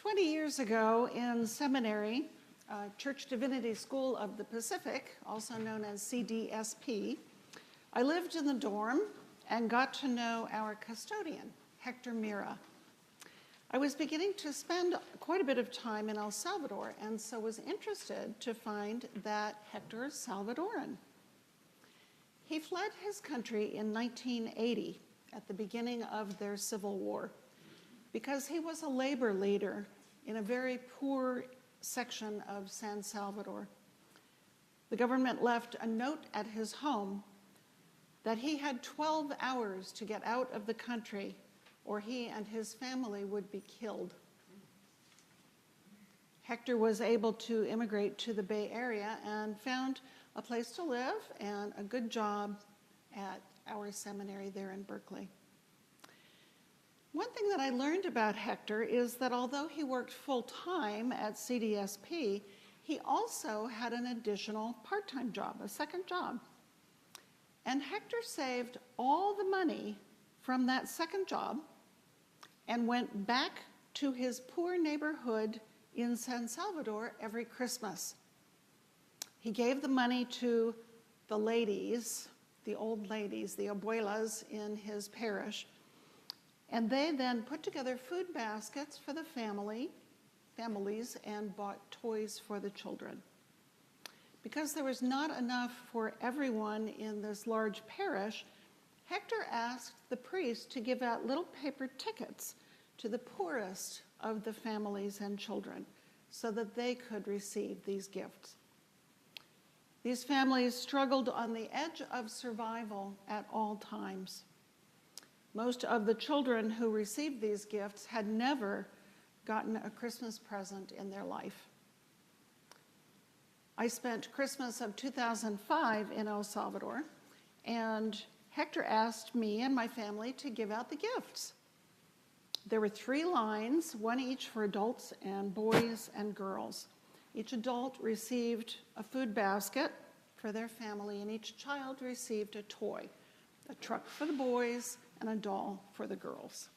20 years ago in seminary, Church Divinity School of the Pacific, also known as CDSP, I lived in the dorm and got to know our custodian, Hector Mira. I was beginning to spend quite a bit of time in El Salvador, and so was interested to find that Hector is Salvadoran. He fled his country in 1980 at the beginning of their civil war because he was a labor leader in a very poor section of San Salvador. The government left a note at his home that he had 12 hours to get out of the country or he and his family would be killed. Hector was able to immigrate to the Bay Area and found a place to live and a good job at our seminary there in Berkeley. One thing that I learned about Hector is that although he worked full-time at CDSP, he also had an additional part-time job, a second job. And Hector saved all the money from that second job and went back to his poor neighborhood in San Salvador every Christmas. He gave the money to the ladies, the old ladies, the abuelas in his parish, and they then put together food baskets for the families and bought toys for the children. Because there was not enough for everyone in this large parish, Hector asked the priest to give out little paper tickets to the poorest of the families and children so that they could receive these gifts. These families struggled on the edge of survival at all times. Most of the children who received these gifts had never gotten a Christmas present in their life. I spent Christmas of 2005 in El Salvador, and Hector asked me and my family to give out the gifts. There were 3 lines, one each for adults and boys and girls. Each adult received a food basket for their family, and each child received a toy, a truck for the boys and a doll for the girls.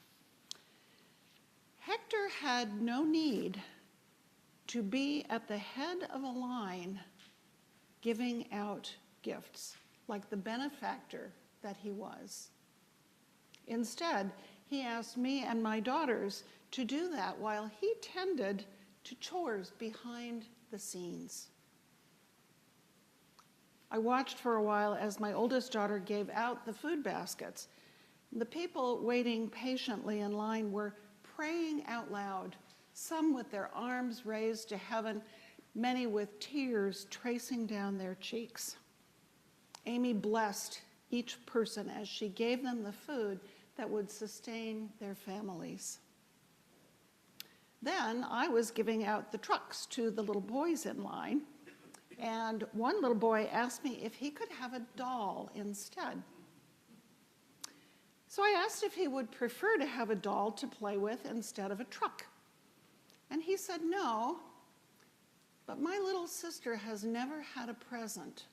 Hector had no need to be at the head of a line giving out gifts like the benefactor that he was. Instead, he asked me and my daughters to do that while he tended to chores behind the scenes. I watched for a while as my oldest daughter gave out the food baskets. The people waiting patiently in line were praying out loud, some with their arms raised to heaven, many with tears tracing down their cheeks. Amy blessed each person as she gave them the food that would sustain their families. Then I was giving out the trucks to the little boys in line, and one little boy asked me if he could have a doll instead. So I asked if he would prefer to have a doll to play with instead of a truck. And he said, no, but my little sister has never had a present,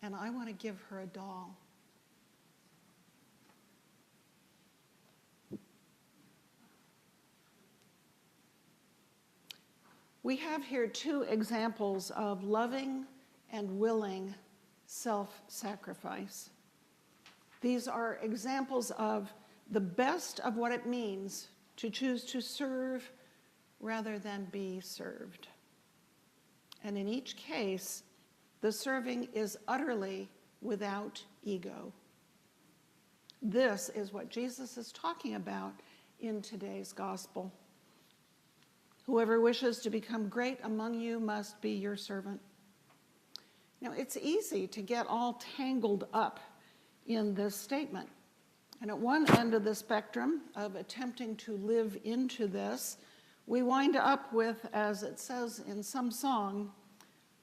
and I want to give her a doll. We have here 2 examples of loving and willing self-sacrifice. These are examples of the best of what it means to choose to serve rather than be served. And in each case, the serving is utterly without ego. This is what Jesus is talking about in today's gospel. Whoever wishes to become great among you must be your servant. Now, it's easy to get all tangled up in this statement. And at one end of the spectrum of attempting to live into this, we wind up with, as it says in some song,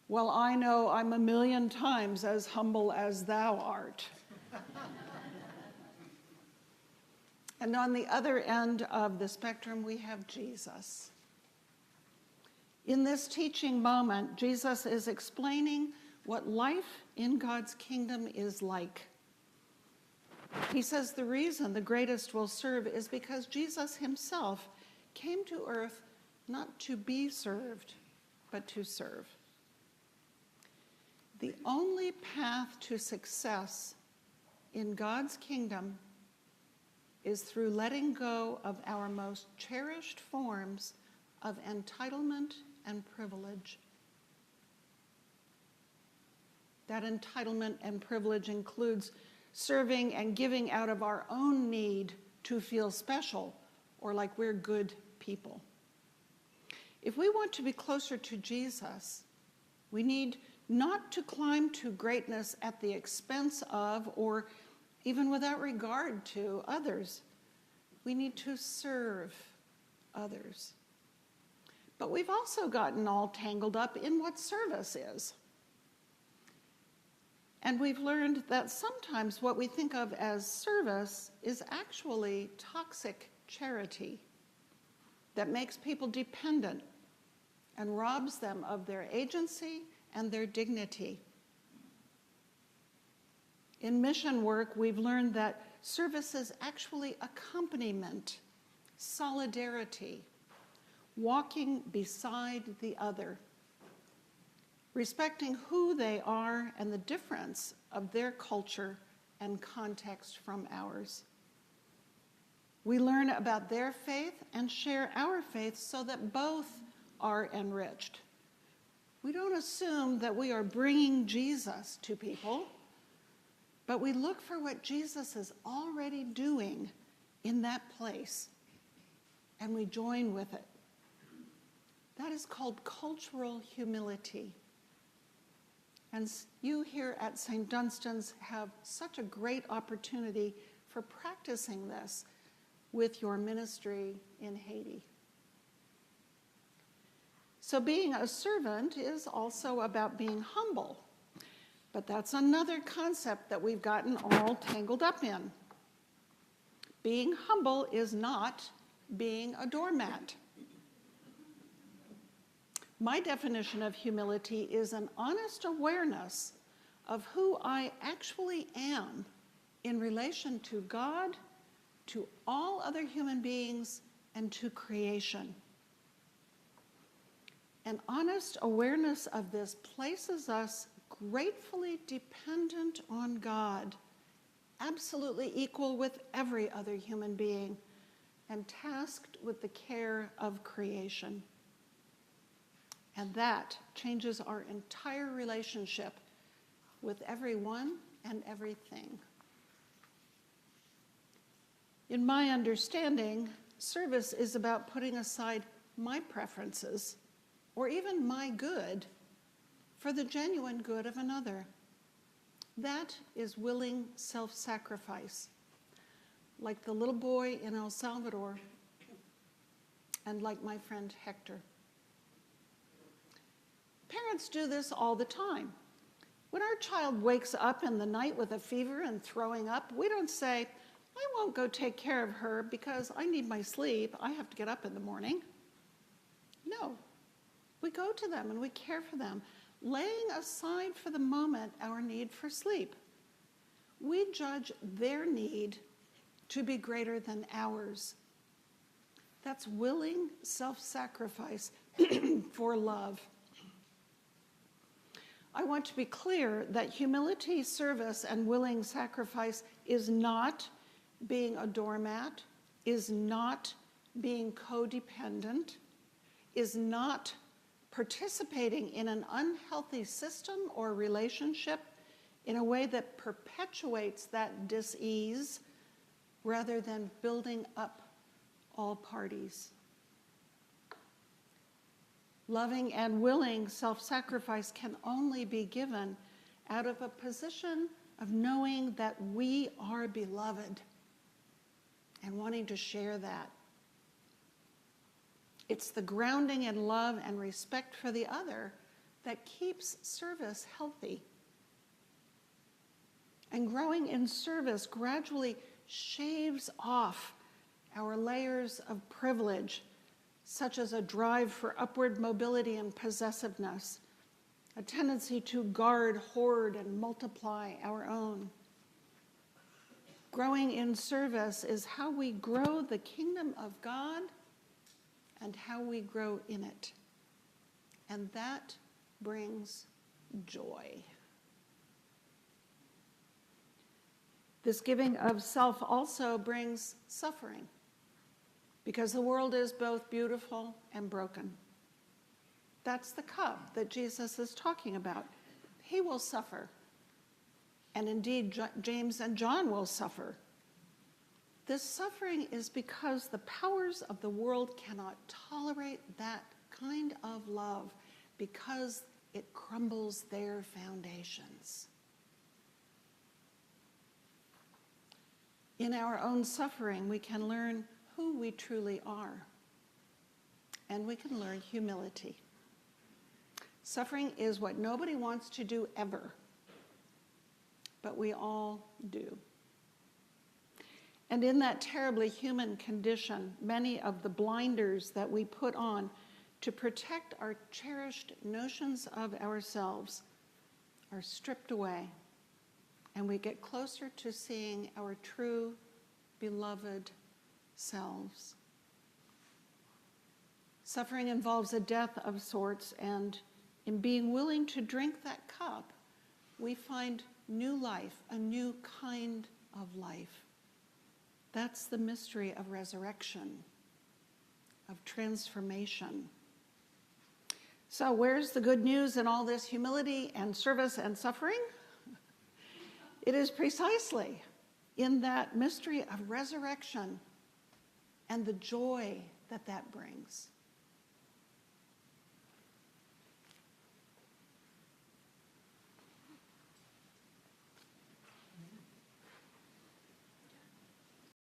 well, I know I'm 1,000,000 times as humble as thou art. And on the other end of the spectrum, we have Jesus. In this teaching moment, Jesus is explaining what life in God's kingdom is like. He says the reason the greatest will serve is because Jesus himself came to earth not to be served, but to serve. The only path to success in God's kingdom is through letting go of our most cherished forms of entitlement and privilege. That entitlement and privilege includes serving and giving out of our own need to feel special or like we're good people. If we want to be closer to Jesus, we need not to climb to greatness at the expense of or even without regard to others. We need to serve others. But we've also gotten all tangled up in what service is. And we've learned that sometimes what we think of as service is actually toxic charity that makes people dependent and robs them of their agency and their dignity. In mission work, we've learned that service is actually accompaniment, solidarity, walking beside the other, respecting who they are and the difference of their culture and context from ours. We learn about their faith and share our faith so that both are enriched. We don't assume that we are bringing Jesus to people, but we look for what Jesus is already doing in that place, and we join with it. That is called cultural humility. And you here at St. Dunstan's have such a great opportunity for practicing this with your ministry in Haiti. So being a servant is also about being humble. But that's another concept that we've gotten all tangled up in. Being humble is not being a doormat. My definition of humility is an honest awareness of who I actually am in relation to God, to all other human beings, and to creation. An honest awareness of this places us gratefully dependent on God, absolutely equal with every other human being, and tasked with the care of creation. And that changes our entire relationship with everyone and everything. In my understanding, service is about putting aside my preferences, or even my good, for the genuine good of another. That is willing self-sacrifice, like the little boy in El Salvador, and like my friend Hector. Parents do this all the time. When our child wakes up in the night with a fever and throwing up, we don't say, I won't go take care of her because I need my sleep. I have to get up in the morning. No, we go to them and we care for them, laying aside for the moment our need for sleep. We judge their need to be greater than ours. That's willing self-sacrifice for love. I want to be clear that humility, service, and willing sacrifice is not being a doormat, is not being codependent, is not participating in an unhealthy system or relationship in a way that perpetuates that dis-ease rather than building up all parties. Loving and willing self-sacrifice can only be given out of a position of knowing that we are beloved and wanting to share that. It's the grounding in love and respect for the other that keeps service healthy. And growing in service gradually shaves off our layers of privilege, such as a drive for upward mobility and possessiveness, a tendency to guard, hoard, and multiply our own. Growing in service is how we grow the kingdom of God and how we grow in it. And that brings joy. This giving of self also brings suffering, because the world is both beautiful and broken. That's the cup that Jesus is talking about. He will suffer. And indeed, James and John will suffer. This suffering is because the powers of the world cannot tolerate that kind of love, because it crumbles their foundations. In our own suffering, we can learn who we truly are, and we can learn humility. Suffering is what nobody wants to do ever, but we all do. And in that terribly human condition, many of the blinders that we put on to protect our cherished notions of ourselves are stripped away, and we get closer to seeing our true, beloved selves. Suffering involves a death of sorts, and in being willing to drink that cup, we find new life, a new kind of life. That's the mystery of resurrection, of transformation. So where's the good news in all this humility and service and suffering? It is precisely in that mystery of resurrection and the joy that that brings.